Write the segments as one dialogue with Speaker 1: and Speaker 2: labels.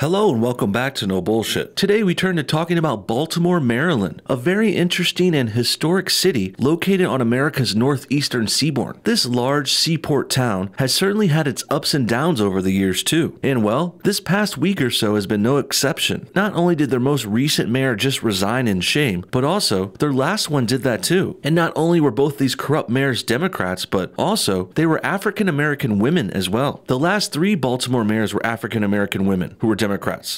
Speaker 1: Hello and welcome back to No Bullshit. Today we turn to talking about Baltimore, Maryland, a very interesting and historic city located on America's northeastern seaboard. This large seaport town has certainly had its ups and downs over the years too. And well, this past week or so has been no exception. Not only did their most recent mayor just resign in shame, but also their last one did that too. And not only were both these corrupt mayors Democrats, but also they were African American women as well. The last three Baltimore mayors were African American women who were Democrats.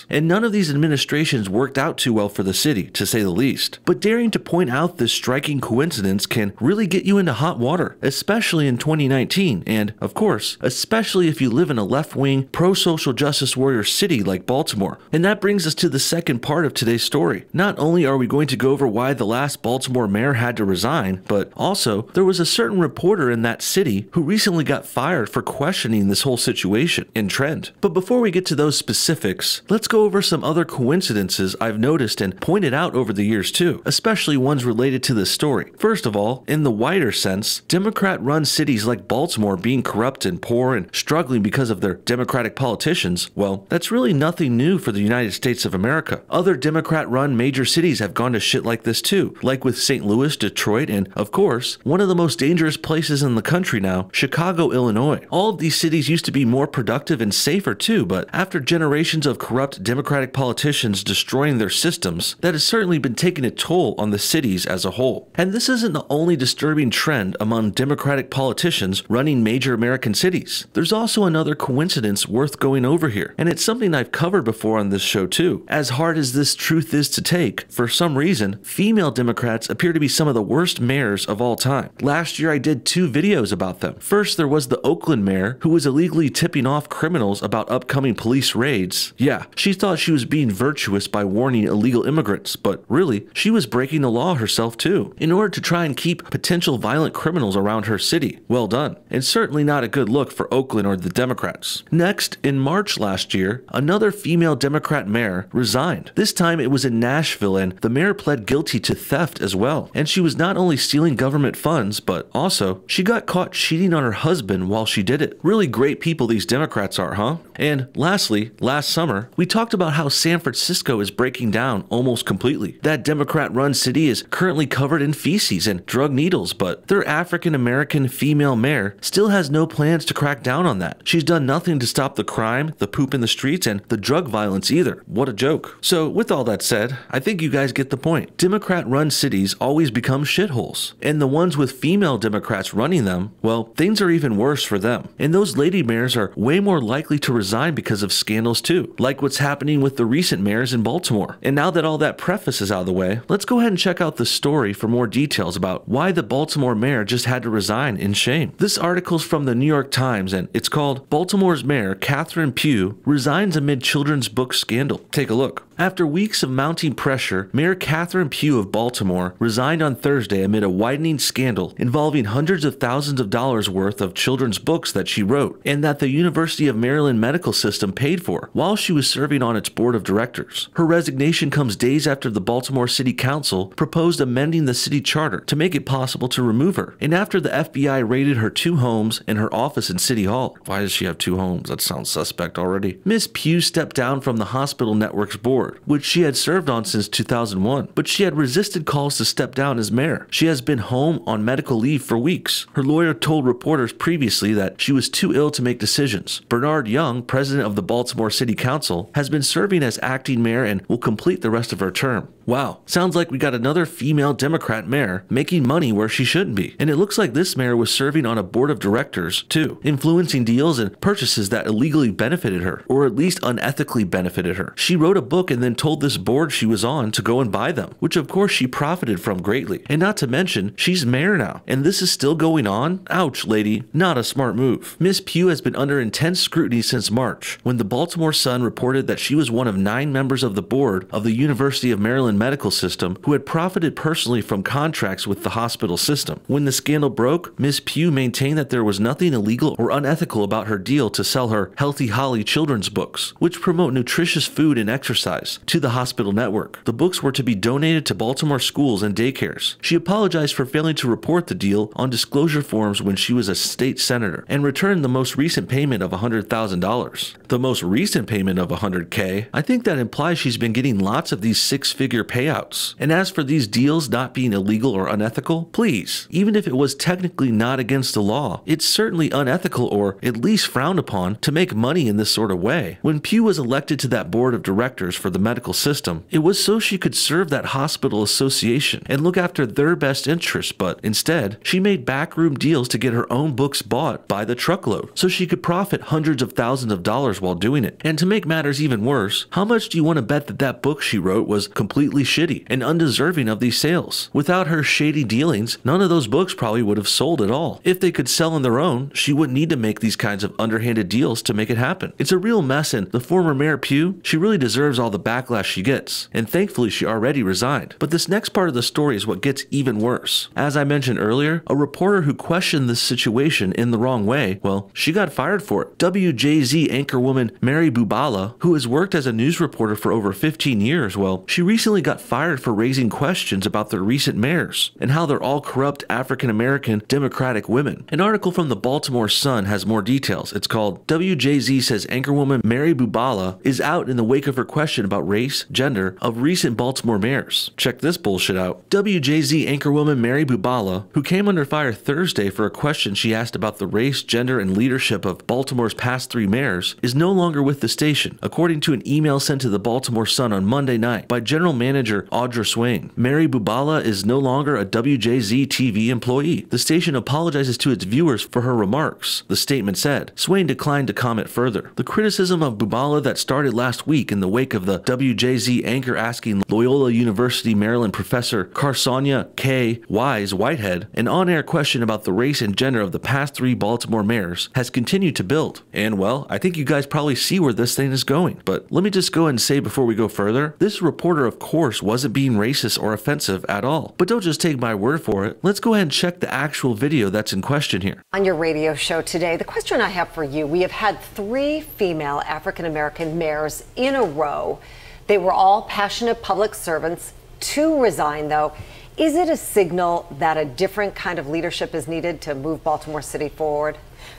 Speaker 1: And none of these administrations worked out too well for the city, to say the least. But daring to point out this striking coincidence can really get you into hot water, especially in 2019, and, of course, especially if you live in a left-wing, pro-social justice warrior city like Baltimore. And that brings us to the second part of today's story. Not only are we going to go over why the last Baltimore mayor had to resign, but also there was a certain reporter in that city who recently got fired for questioning this whole situation and trend. But before we get to those specifics, let's go over some other coincidences I've noticed and pointed out over the years too, especially ones related to this story. First of all, in the wider sense, Democrat-run cities like Baltimore being corrupt and poor and struggling because of their Democratic politicians, well, that's really nothing new for the United States of America. Other Democrat-run major cities have gone to shit like this too, like with St. Louis, Detroit, and, of course, one of the most dangerous places in the country now, Chicago, Illinois. All of these cities used to be more productive and safer too, but after generations of corrupt Democratic politicians destroying their systems, that has certainly been taking a toll on the cities as a whole. And this isn't the only disturbing trend among Democratic politicians running major American cities. There's also another coincidence worth going over here, and it's something I've covered before on this show too. As hard as this truth is to take, for some reason, female Democrats appear to be some of the worst mayors of all time. Last year I did 2 videos about them. First, there was the Oakland mayor who was illegally tipping off criminals about upcoming police raids. Yeah, she thought she was being virtuous by warning illegal immigrants, but really, she was breaking the law herself too, in order to try and keep potential violent criminals around her city. Well done. And certainly not a good look for Oakland or the Democrats. Next, in March last year, another female Democrat mayor resigned. This time it was in Nashville, and the mayor pled guilty to theft as well. And she was not only stealing government funds, but also she got caught cheating on her husband while she did it. Really great people these Democrats are, huh? And lastly, last summer, we talked about how San Francisco is breaking down almost completely. That Democrat-run city is currently covered in feces and drug needles, but their African-American female mayor still has no plans to crack down on that. She's done nothing to stop the crime, the poop in the streets, and the drug violence either. What a joke. So with all that said, I think you guys get the point. Democrat-run cities always become shitholes, and the ones with female Democrats running them, well, things are even worse for them. And those lady mayors are way more likely to resign because of scandals too, like what's happening with the recent mayors in Baltimore. And now that all that preface is out of the way, let's go ahead and check out the story for more details about why the Baltimore mayor just had to resign in shame. This article's from the New York Times, and it's called "Baltimore's Mayor Catherine Pugh Resigns Amid Children's Book Scandal." Take a look. After weeks of mounting pressure, Mayor Catherine Pugh of Baltimore resigned on Thursday amid a widening scandal involving hundreds of thousands of dollars worth of children's books that she wrote and that the University of Maryland medical system paid for while she was serving on its board of directors. Her resignation comes days after the Baltimore City Council proposed amending the city charter to make it possible to remove her, and after the FBI raided her 2 homes and her office in City Hall. Why does she have 2 homes? That sounds suspect already. Ms. Pugh stepped down from the hospital network's board, which she had served on since 2001, but she had resisted calls to step down as mayor. She has been home on medical leave for weeks. Her lawyer told reporters previously that she was too ill to make decisions. Bernard Young, president of the Baltimore City Council, has been serving as acting mayor and will complete the rest of her term. Wow, sounds like we got another female Democrat mayor making money where she shouldn't be. And it looks like this mayor was serving on a board of directors too, influencing deals and purchases that illegally benefited her, or at least unethically benefited her. She wrote a book and then told this board she was on to go and buy them, which of course she profited from greatly. And not to mention, she's mayor now, and this is still going on? Ouch, lady. Not a smart move. Miss Pugh has been under intense scrutiny since March, when the Baltimore Sun reported that she was one of 9 members of the board of the University of Maryland medical system who had profited personally from contracts with the hospital system. When the scandal broke, Ms. Pugh maintained that there was nothing illegal or unethical about her deal to sell her Healthy Holly children's books, which promote nutritious food and exercise, to the hospital network. The books were to be donated to Baltimore schools and daycares. She apologized for failing to report the deal on disclosure forms when she was a state senator and returned the most recent payment of $100,000. The most recent payment payment of $100K, I think that implies she's been getting lots of these six-figure payouts. And as for these deals not being illegal or unethical, please, even if it was technically not against the law, it's certainly unethical or at least frowned upon to make money in this sort of way. When Pugh was elected to that board of directors for the medical system, it was so she could serve that hospital association and look after their best interests, but instead, she made backroom deals to get her own books bought by the truckload so she could profit hundreds of thousands of dollars while doing it. And to make matters even worse, how much do you want to bet that that book she wrote was completely shitty and undeserving of these sales? Without her shady dealings, none of those books probably would have sold at all. If they could sell on their own, she wouldn't need to make these kinds of underhanded deals to make it happen. It's a real mess, and the former Mayor Pugh, she really deserves all the backlash she gets, and thankfully she already resigned. But this next part of the story is what gets even worse. As I mentioned earlier, a reporter who questioned this situation in the wrong way, well, she got fired for it. WJZ anchorwoman Mary Bubala, who has worked as a news reporter for over 15 years, well, she recently got fired for raising questions about their recent mayors and how they're all corrupt African-American Democratic women. An article from the Baltimore Sun has more details. It's called WJZ says anchorwoman Mary Bubala is out in the wake of her question about race, gender of recent Baltimore mayors. Check this bullshit out. WJZ anchorwoman Mary Bubala, who came under fire Thursday for a question she asked about the race, gender, and leadership of Baltimore's past 3 mayors, is no longer with the station, according to an email sent to the Baltimore Sun on Monday night by General Manager Audra Swain. Mary Bubala is no longer a WJZ TV employee. The station apologizes to its viewers for her remarks, the statement said. Swain declined to comment further. The criticism of Bubala that started last week in the wake of the WJZ anchor asking Loyola University Maryland professor Carsonia K. Wise Whitehead an on-air question about the race and gender of the past 3 Baltimore mayors has continued to build. And well, I think you guys probably see where this thing is going. But let me just go ahead and say before we go further, this reporter of course wasn't being racist or offensive at all. But don't just take my word for it. Let's go ahead and check the actual video that's in question here.
Speaker 2: On your radio show today, the question I have for you, we have had 3 female African-American mayors in a row. They were all passionate public servants. 2 resigned, though. Is it a signal that a different kind of leadership is needed to move Baltimore City forward?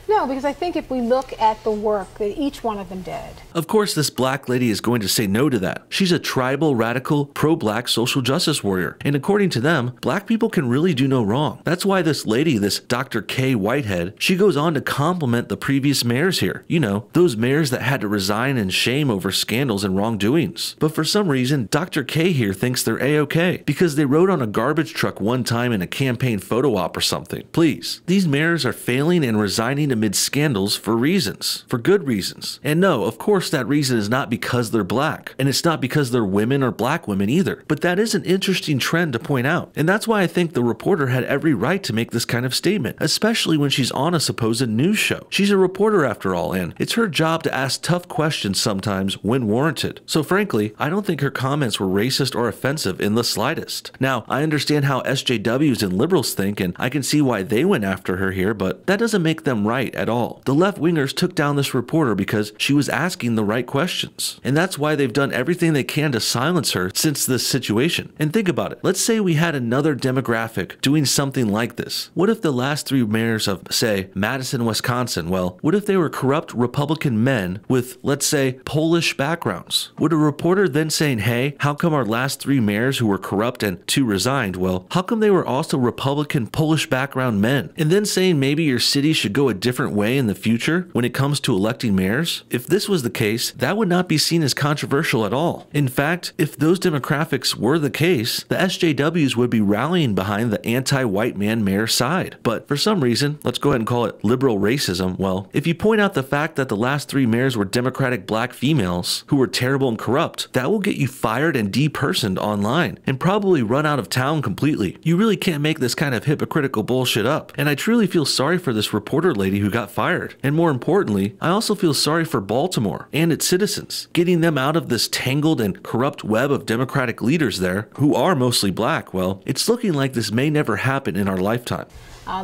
Speaker 3: No, because I think if we look at the work that each one of them did.
Speaker 1: Of course, this black lady is going to say no to that. She's a tribal, radical, pro-black social justice warrior. And according to them, black people can really do no wrong. That's why this lady, this Dr. K. Whitehead, she goes on to compliment the previous mayors here. You know, those mayors that had to resign in shame over scandals and wrongdoings. But for some reason, Dr. K here thinks they're A-okay because they rode on a garbage truck one time in a campaign photo op or something. Please, these mayors are failing and resigning amid scandals for reasons, for good reasons. And no, of course that reason is not because they're black, and it's not because they're women or black women either. But that is an interesting trend to point out, and that's why I think the reporter had every right to make this kind of statement, especially when she's on a supposed news show. She's a reporter after all, and it's her job to ask tough questions sometimes when warranted. So frankly, I don't think her comments were racist or offensive in the slightest. Now, I understand how SJWs and liberals think, and I can see why they went after her here, but that doesn't make them right at all. The left-wingers took down this reporter because she was asking the right questions. And that's why they've done everything they can to silence her since this situation. And think about it. Let's say we had another demographic doing something like this. What if the last 3 mayors of, say, Madison, Wisconsin, well, what if they were corrupt Republican men with, let's say, Polish backgrounds? Would a reporter then saying, hey, how come our last 3 mayors who were corrupt and 2 resigned, well, how come they were also Republican Polish background men? And then saying maybe your city should go a different way in the future when it comes to electing mayors? If this was the case, that would not be seen as controversial at all. In fact, if those demographics were the case, the SJWs would be rallying behind the anti-white man mayor side. But for some reason, let's go ahead and call it liberal racism, well, if you point out the fact that the last 3 mayors were Democratic black females who were terrible and corrupt, that will get you fired and depersoned online and probably run out of town completely. You really can't make this kind of hypocritical bullshit up. And I truly feel sorry for this reporter lady who got fired. And more importantly, I also feel sorry for Baltimore and its citizens, getting them out of this tangled and corrupt web of Democratic leaders there who are mostly black. Well, it's looking like this may never happen in our lifetime.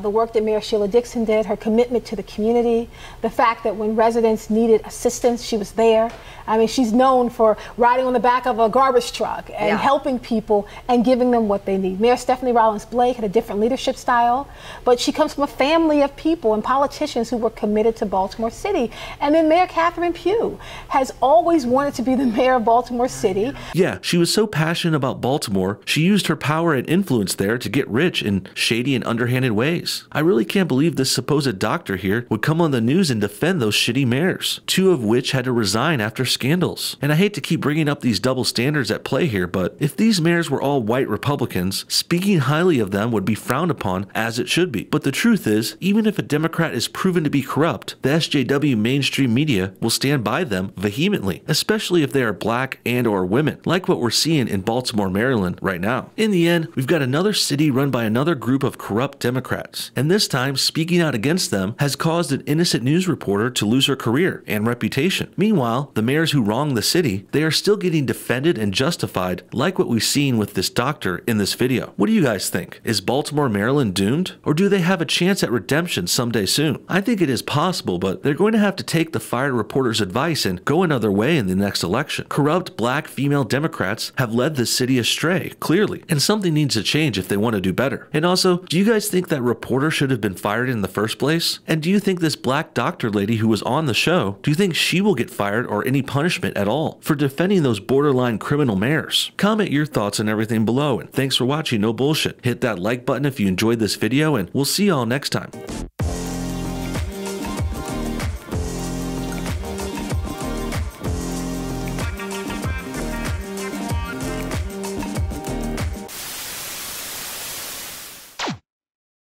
Speaker 3: the work that Mayor Sheila Dixon did, her commitment to the community, the fact that when residents needed assistance, she was there. I mean, she's known for riding on the back of a garbage truck and helping people and giving them what they need. Mayor Stephanie Rollins Blake had a different leadership style, but she comes from a family of people and politicians who were committed to Baltimore City. And then Mayor Catherine Pugh has always wanted to be the mayor of Baltimore City.
Speaker 1: Yeah, she was so passionate about Baltimore, she used her power and influence there to get rich in shady and underhanded ways. I really can't believe this supposed doctor here would come on the news and defend those shitty mayors, 2 of which had to resign after scandals. And I hate to keep bringing up these double standards at play here, but if these mayors were all white Republicans, speaking highly of them would be frowned upon, as it should be. But the truth is, even if a Democrat is proven to be corrupt, the SJW mainstream media will stand by them vehemently, especially if they are black and or women, like what we're seeing in Baltimore, Maryland right now. In the end, we've got another city run by another group of corrupt Democrats, and this time speaking out against them has caused an innocent news reporter to lose her career and reputation. Meanwhile, the mayors who wronged the city, they are still getting defended and justified, like what we've seen with this doctor in this video. What do you guys think? Is Baltimore, Maryland doomed? Or do they have a chance at redemption someday soon? I think it is possible, but they're going to have to take the fired reporter's advice and go another way in the next election. Corrupt black female Democrats have led this city astray, clearly, and something needs to change if they want to do better. And also, do you guys think that reporter should have been fired in the first place? And do you think this black doctor lady who was on the show, do you think she will get fired or any punishment at all for defending those borderline criminal mayors? Comment your thoughts on everything below, and thanks for watching No Bullshit. Hit that like button if you enjoyed this video, and we'll see y'all next time.